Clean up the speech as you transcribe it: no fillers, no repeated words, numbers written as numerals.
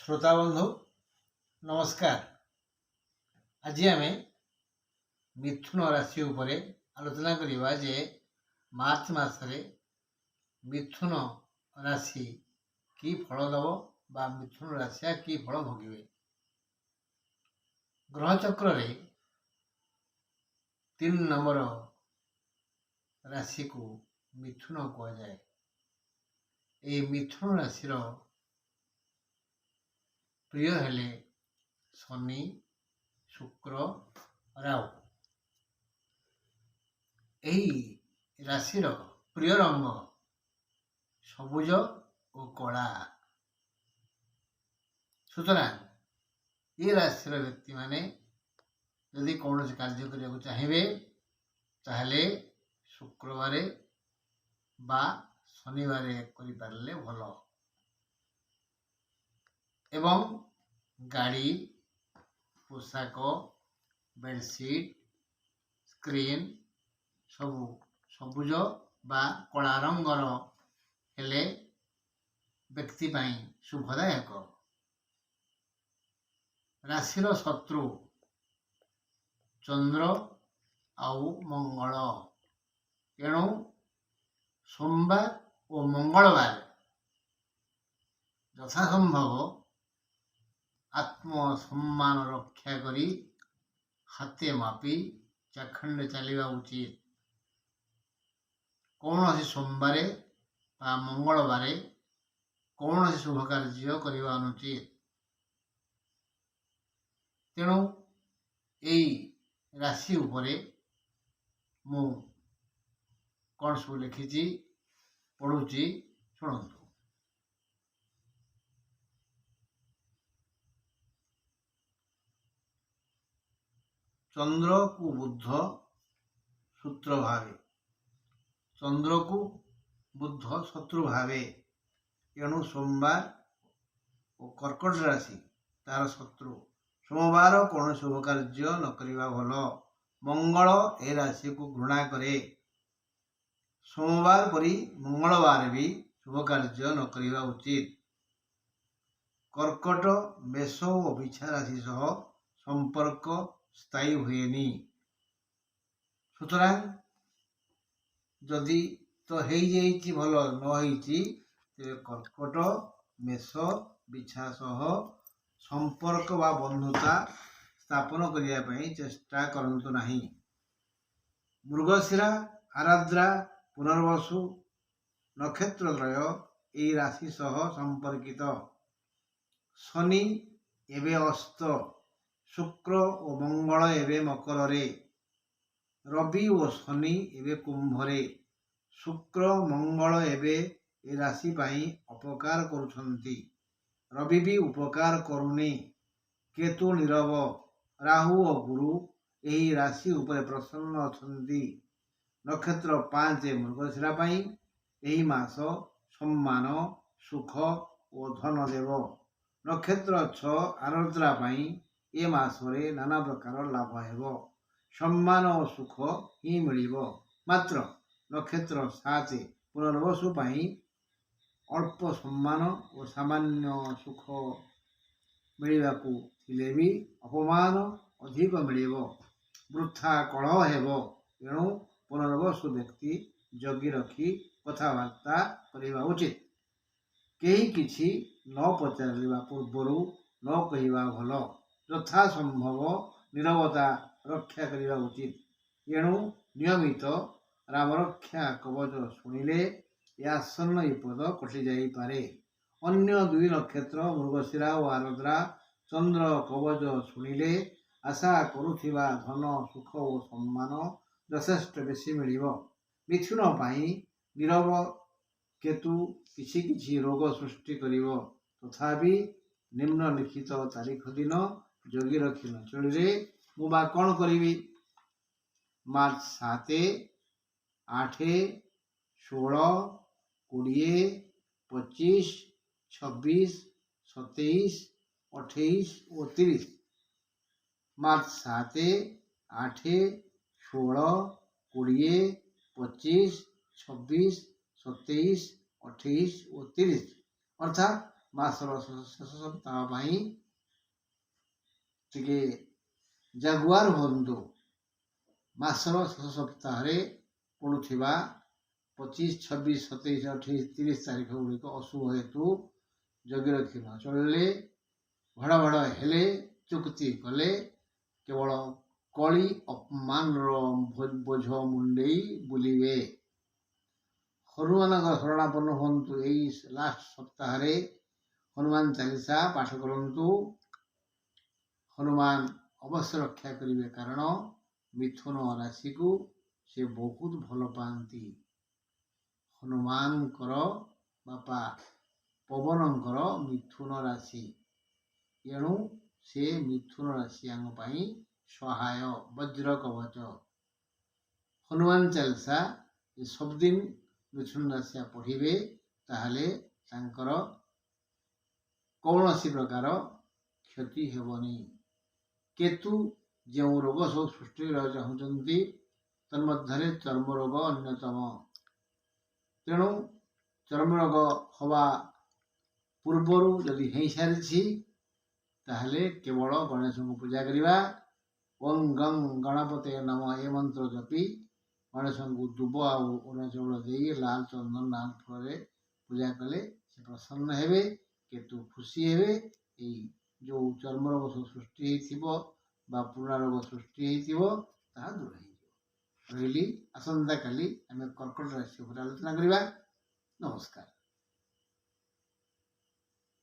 श्रोता बंधु नमस्कार। आज आम मिथुन राशि उपरे आलोचना करवा जे मार्च मासरे मिथुन राशि की फल दब बा मिथुन राशि की फल भोगे। ग्रह चक्र रे 3 नंबर राशि को मिथुन कह जाए। ये मिथुन राशि प्रिय हेले शनि शुक्र राहु। यही राशि प्रिय रंग सबुज और कला। सुतरां ये राशि व्यक्ति माने यदि कौन कार्य करने चाहिए ताहले शुक्रवार बा शनिवार करिपारले भल। एवं गाड़ी पोशाक बेडशीट स्क्रीन सबू सबुज बा कला रंगर हेले व्यक्ति पाई शुभदायक। राशिर शत्रु चंद्र आउ मंगल, एणु सोमवार और मंगलवार यथासंभव आत्मसम्मान रक्षा करी हाथे मापी चाखंड चलवा उचित। कौन सोमवार बा मंगलवार कौन शुभ कार्य करने अनुचित। तेणु यही राशि उपरे मु कौन सब लिखी पढ़ुची शुणु। चंद्र को बुध सूत्र भावे, चंद्र को बुध शत्रु भावे, एणु सोमवार और कर्कट राशि तार शत्रु। सोमवार कौन शुभ कार्य न करिवा भल। मंगल ए राशि को घृणा करे। सोमवार परी मंगलवार भी शुभ कार्य न करिवा उचित। कर्कट मेष और बिछा राशि सह संपर्क स्थायी हुएनी। सुतरां जदि तो हेई भल नई कर्कट मेष बिछा सह संपर्क व बंधुता स्थापन करने चेष्टा करंतु नहीं। मृगशिरा आराद्रा पुनर्वसु नक्षत्रत्रय यही राशि सह संपर्कित। शनि एवं अस्त, शुक्र और मंगल एवं मकर रे, रवि और शनि एवं कुंभ रे। शुक्र मंगल एवं ए राशि पाई अपकार करुछंती। रवि भी उपकार करुनी। केतु नीरव। राहु और गुरु यही राशि उपर प्रसन्न अछंती। नक्षत्र 5 मृगशिरा पाई यही मास सम्मान सुख और धन देव। नक्षत्र 6 आर्द्रा पाई ए मासरे नाना प्रकार लाभ हेबो। सम्मान और सुख ही मिलिबो। मात्र नक्षत्र 7 पुनर्वसु पाई अल्प सम्मान और सामान्य सुख मिलिबाकू थिले भी अपमान अधिक मिलिबो। वृथा कलह हेबो। एणु पुनर्वसु व्यक्ति जगी रखी कथबार्ता करवा उचित। कहीं किछि न पचारिबा पूर्वरु न कहिबा भल। यथा संभव नीरवता रक्षा करवा उचित। एणु नियमित राम रक्षा कवच शुणिले आसन्न विपद कटि जाई पारे। अन्य 2 नक्षत्र मृगशिरा और आर्द्रा चंद्र कवच शुणिले आशा करुथिबा धन सुख और सम्मान यथेष्ट बेसी मिलिबो। मिथुन पाई नीरव केतु किछि किछि रोग सृष्टि करिवो। तथापि निम्नलिखित तारीख दिन जगी रखी न चलिले मुबा कौन करिवि। मार्च 7, 8, 16, 20, 25, 26, 27, 28 और 30। मार्च 7, 8, 16, 20, 25, 26, 27, 28 और 30 अर्थात ମାସର ଶେଷ ସପ୍ତାହ ପାଇଁ ଟିକେ ଜାଗୁଆର ହୁଅନ୍ତୁ। ମାସର ଶେଷ ସପ୍ତାହରେ ପଡ଼ୁଥିବା 25, 26, 27, 28, 30 ତାରିଖ ଗୁଡ଼ିକ ଅଶୁଭ ହେତୁ ଜଗି ରଖି ନ ଚଳିଲେ, ଭଡ଼ ଭଡ଼ ହେଲେ, ଚୁକ୍ତି କଲେ କେବଳ କଳି ଅପମାନର ବୋଝ ମୁଣ୍ଡେଇ ବୁଲିବେ। ହନୁମାନଙ୍କର ଶରଣାପନ୍ନ ହୁଅନ୍ତୁ। ଏଇ ଲାଷ୍ଟ ସପ୍ତାହରେ ହନୁମାନ ଚାଳିଶା ପାଠ କରନ୍ତୁ। ହନୁମାନ ଅବଶ୍ୟ ରକ୍ଷା କରିବେ, କାରଣ ମିଥୁନ ରାଶିକୁ ସେ ବହୁତ ଭଲ ପାଆନ୍ତି। ହନୁମାନଙ୍କର ବାପା ପବନଙ୍କର ମିଥୁନ ରାଶି, ଏଣୁ ସେ ମିଥୁନ ରାଶିଙ୍କ ପାଇଁ ସହାୟ, ବଜ୍ର କବଚ। ହନୁମାନ ଚାଳିଶା ଏ ସବୁଦିନ ମିଥୁନ ରାଶିଆ ପଢ଼ିବେ, ତାହେଲେ ତାଙ୍କର କୌଣସି ପ୍ରକାର କ୍ଷତି ହେବନି। କେତୁ ଯେଉଁ ରୋଗ ସବୁ ସୃଷ୍ଟି କରିବାକୁ ଚାହୁଁଛନ୍ତି, ତନ୍ମଧ୍ୟରେ ଚର୍ମରୋଗ ଅନ୍ୟତମ। ତେଣୁ ଚର୍ମରୋଗ ହେବା ପୂର୍ବରୁ ଯଦି ହେଇସାରିଛି, ତାହେଲେ କେବଳ ଗଣେଶଙ୍କୁ ପୂଜା କରିବା। ଓಂ ଗଂ ଗଣପତେ ନମ ଏ ମନ୍ତ୍ର ଜପି ଗଣେଶଙ୍କୁ ଦୁବ ଆଉ ଅରୁଆ ଚାଉଳ ଦେଇ ଲାଲ ଚନ୍ଦନ ଲାଲ ଫଳରେ ପୂଜା କଲେ ସେ ପ୍ରସନ୍ନ ହେବେ, କେତୁ ଖୁସି ହେବେ। ଏଇ ଯେଉଁ ଚର୍ମରୋଗ ସବୁ ସୃଷ୍ଟି ହେଇଥିବ ବା ପୁରୁଣା ରୋଗ ସୃଷ୍ଟି ହେଇଥିବ, ତାହା ଦୂର ହେଇଯିବ। ରହିଲି। ଆସନ୍ତାକାଲି ଆମେ କର୍କଟ ରାଶି ଉପରେ ଆଲୋଚନା କରିବା। ନମସ୍କାର।